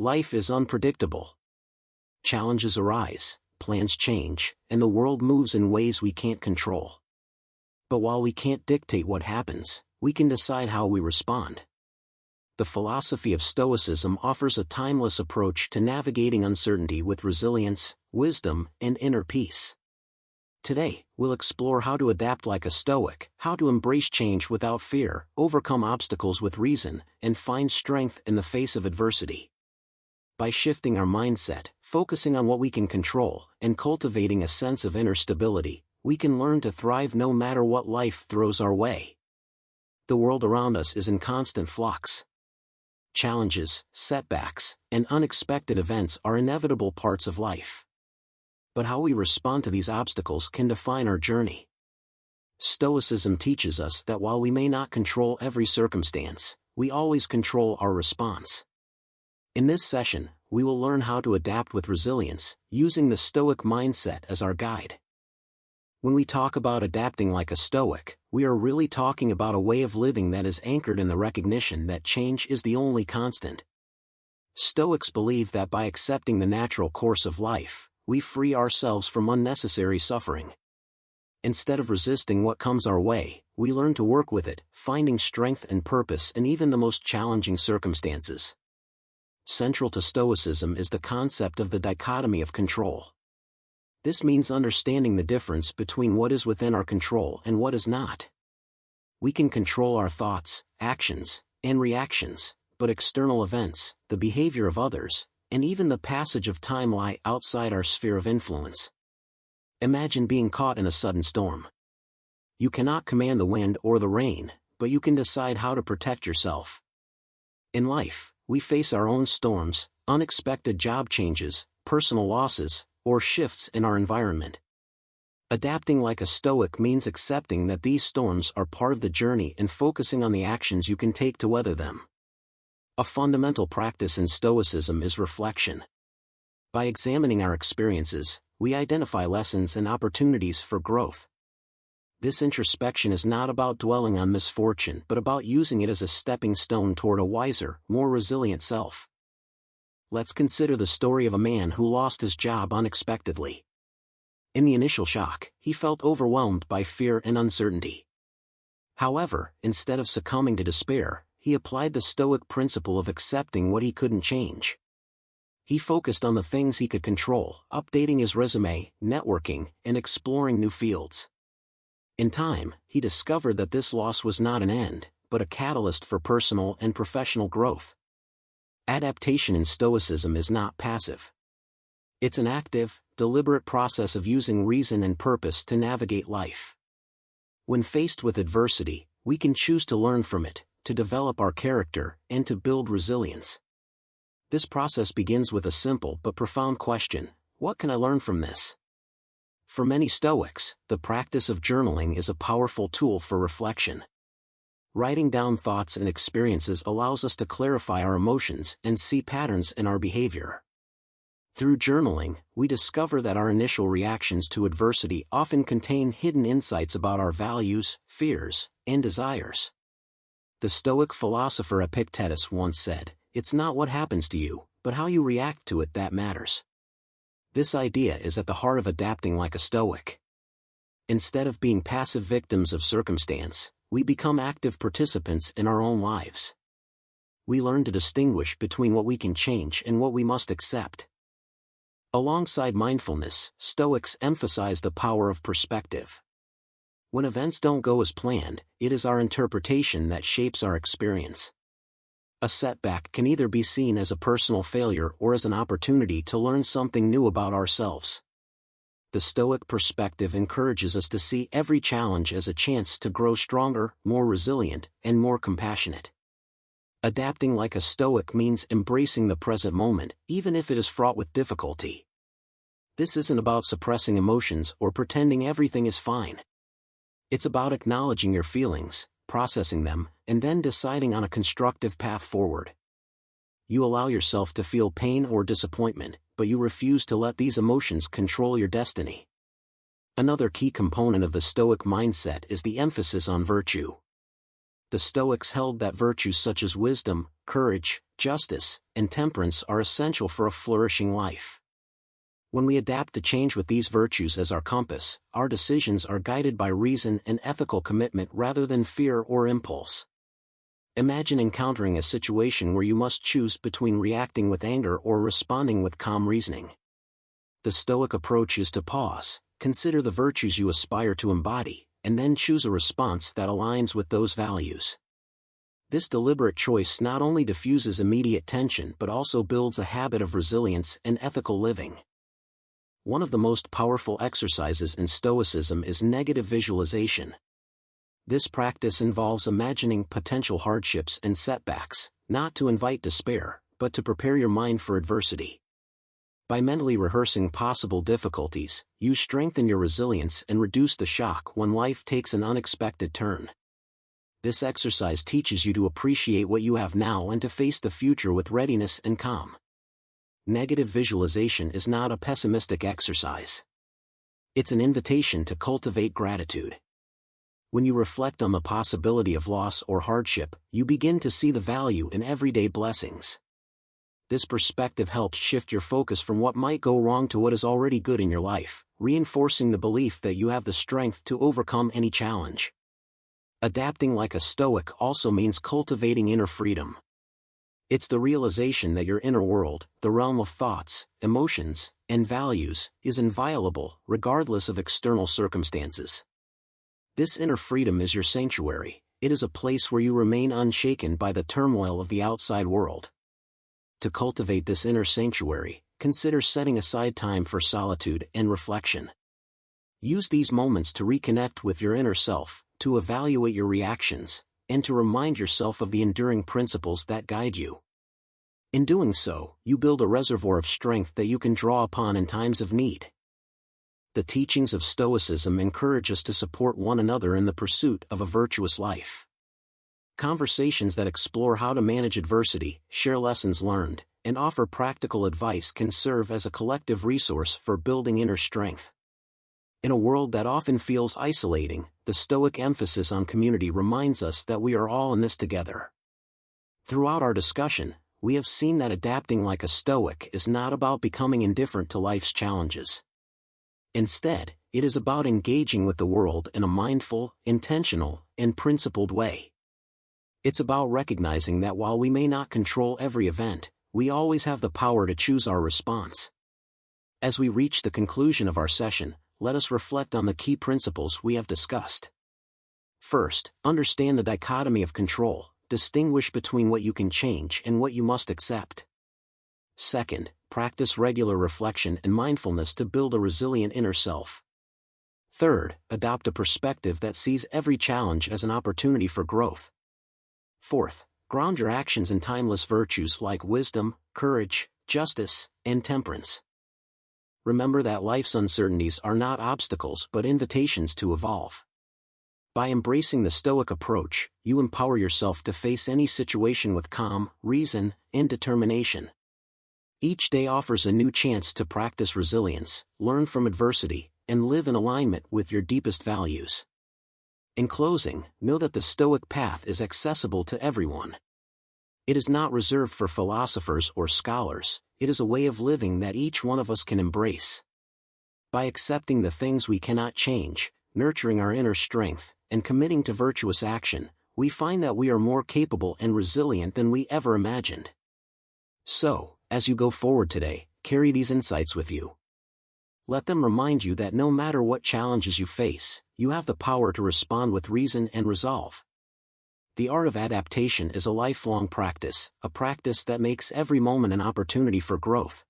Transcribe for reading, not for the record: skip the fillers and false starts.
Life is unpredictable. Challenges arise, plans change, and the world moves in ways we can't control. But while we can't dictate what happens, we can decide how we respond. The philosophy of Stoicism offers a timeless approach to navigating uncertainty with resilience, wisdom, and inner peace. Today, we'll explore how to adapt like a Stoic, how to embrace change without fear, overcome obstacles with reason, and find strength in the face of adversity. By shifting our mindset, focusing on what we can control, and cultivating a sense of inner stability, we can learn to thrive no matter what life throws our way. The world around us is in constant flux. Challenges, setbacks, and unexpected events are inevitable parts of life. But how we respond to these obstacles can define our journey. Stoicism teaches us that while we may not control every circumstance, we always control our response. In this session, we will learn how to adapt with resilience, using the Stoic mindset as our guide. When we talk about adapting like a Stoic, we are really talking about a way of living that is anchored in the recognition that change is the only constant. Stoics believe that by accepting the natural course of life, we free ourselves from unnecessary suffering. Instead of resisting what comes our way, we learn to work with it, finding strength and purpose in even the most challenging circumstances. Central to Stoicism is the concept of the dichotomy of control. This means understanding the difference between what is within our control and what is not. We can control our thoughts, actions, and reactions, but external events, the behavior of others, and even the passage of time lie outside our sphere of influence. Imagine being caught in a sudden storm. You cannot command the wind or the rain, but you can decide how to protect yourself. In life, we face our own storms, unexpected job changes, personal losses, or shifts in our environment. Adapting like a Stoic means accepting that these storms are part of the journey and focusing on the actions you can take to weather them. A fundamental practice in Stoicism is reflection. By examining our experiences, we identify lessons and opportunities for growth. This introspection is not about dwelling on misfortune but about using it as a stepping stone toward a wiser, more resilient self. Let's consider the story of a man who lost his job unexpectedly. In the initial shock, he felt overwhelmed by fear and uncertainty. However, instead of succumbing to despair, he applied the Stoic principle of accepting what he couldn't change. He focused on the things he could control, updating his resume, networking, and exploring new fields. In time, he discovered that this loss was not an end, but a catalyst for personal and professional growth. Adaptation in Stoicism is not passive. It's an active, deliberate process of using reason and purpose to navigate life. When faced with adversity, we can choose to learn from it, to develop our character, and to build resilience. This process begins with a simple but profound question: what can I learn from this? For many Stoics, the practice of journaling is a powerful tool for reflection. Writing down thoughts and experiences allows us to clarify our emotions and see patterns in our behavior. Through journaling, we discover that our initial reactions to adversity often contain hidden insights about our values, fears, and desires. The Stoic philosopher Epictetus once said, "It's not what happens to you, but how you react to it that matters." This idea is at the heart of adapting like a Stoic. Instead of being passive victims of circumstance, we become active participants in our own lives. We learn to distinguish between what we can change and what we must accept. Alongside mindfulness, Stoics emphasize the power of perspective. When events don't go as planned, it is our interpretation that shapes our experience. A setback can either be seen as a personal failure or as an opportunity to learn something new about ourselves. The Stoic perspective encourages us to see every challenge as a chance to grow stronger, more resilient, and more compassionate. Adapting like a Stoic means embracing the present moment, even if it is fraught with difficulty. This isn't about suppressing emotions or pretending everything is fine. It's about acknowledging your feelings, processing them, and then deciding on a constructive path forward. You allow yourself to feel pain or disappointment, but you refuse to let these emotions control your destiny. Another key component of the Stoic mindset is the emphasis on virtue. The Stoics held that virtues such as wisdom, courage, justice, and temperance are essential for a flourishing life. When we adapt to change with these virtues as our compass, our decisions are guided by reason and ethical commitment rather than fear or impulse. Imagine encountering a situation where you must choose between reacting with anger or responding with calm reasoning. The Stoic approach is to pause, consider the virtues you aspire to embody, and then choose a response that aligns with those values. This deliberate choice not only diffuses immediate tension but also builds a habit of resilience and ethical living. One of the most powerful exercises in Stoicism is negative visualization. This practice involves imagining potential hardships and setbacks, not to invite despair, but to prepare your mind for adversity. By mentally rehearsing possible difficulties, you strengthen your resilience and reduce the shock when life takes an unexpected turn. This exercise teaches you to appreciate what you have now and to face the future with readiness and calm. Negative visualization is not a pessimistic exercise. It's an invitation to cultivate gratitude. When you reflect on the possibility of loss or hardship, you begin to see the value in everyday blessings. This perspective helps shift your focus from what might go wrong to what is already good in your life, reinforcing the belief that you have the strength to overcome any challenge. Adapting like a Stoic also means cultivating inner freedom. It's the realization that your inner world, the realm of thoughts, emotions, and values, is inviolable, regardless of external circumstances. This inner freedom is your sanctuary. It is a place where you remain unshaken by the turmoil of the outside world. To cultivate this inner sanctuary, consider setting aside time for solitude and reflection. Use these moments to reconnect with your inner self, to evaluate your reactions, and to remind yourself of the enduring principles that guide you. In doing so, you build a reservoir of strength that you can draw upon in times of need. The teachings of Stoicism encourage us to support one another in the pursuit of a virtuous life. Conversations that explore how to manage adversity, share lessons learned, and offer practical advice can serve as a collective resource for building inner strength. In a world that often feels isolating, the Stoic emphasis on community reminds us that we are all in this together. Throughout our discussion, we have seen that adapting like a Stoic is not about becoming indifferent to life's challenges. Instead, it is about engaging with the world in a mindful, intentional, and principled way. It's about recognizing that while we may not control every event, we always have the power to choose our response. As we reach the conclusion of our session, let us reflect on the key principles we have discussed. First, understand the dichotomy of control. Distinguish between what you can change and what you must accept. Second, practice regular reflection and mindfulness to build a resilient inner self. Third, adopt a perspective that sees every challenge as an opportunity for growth. Fourth, ground your actions in timeless virtues like wisdom, courage, justice, and temperance. Remember that life's uncertainties are not obstacles but invitations to evolve. By embracing the Stoic approach, you empower yourself to face any situation with calm, reason, and determination. Each day offers a new chance to practice resilience, learn from adversity, and live in alignment with your deepest values. In closing, know that the Stoic path is accessible to everyone. It is not reserved for philosophers or scholars, it is a way of living that each one of us can embrace. By accepting the things we cannot change, nurturing our inner strength, and committing to virtuous action, we find that we are more capable and resilient than we ever imagined. So, as you go forward today, carry these insights with you. Let them remind you that no matter what challenges you face, you have the power to respond with reason and resolve. The art of adaptation is a lifelong practice, a practice that makes every moment an opportunity for growth.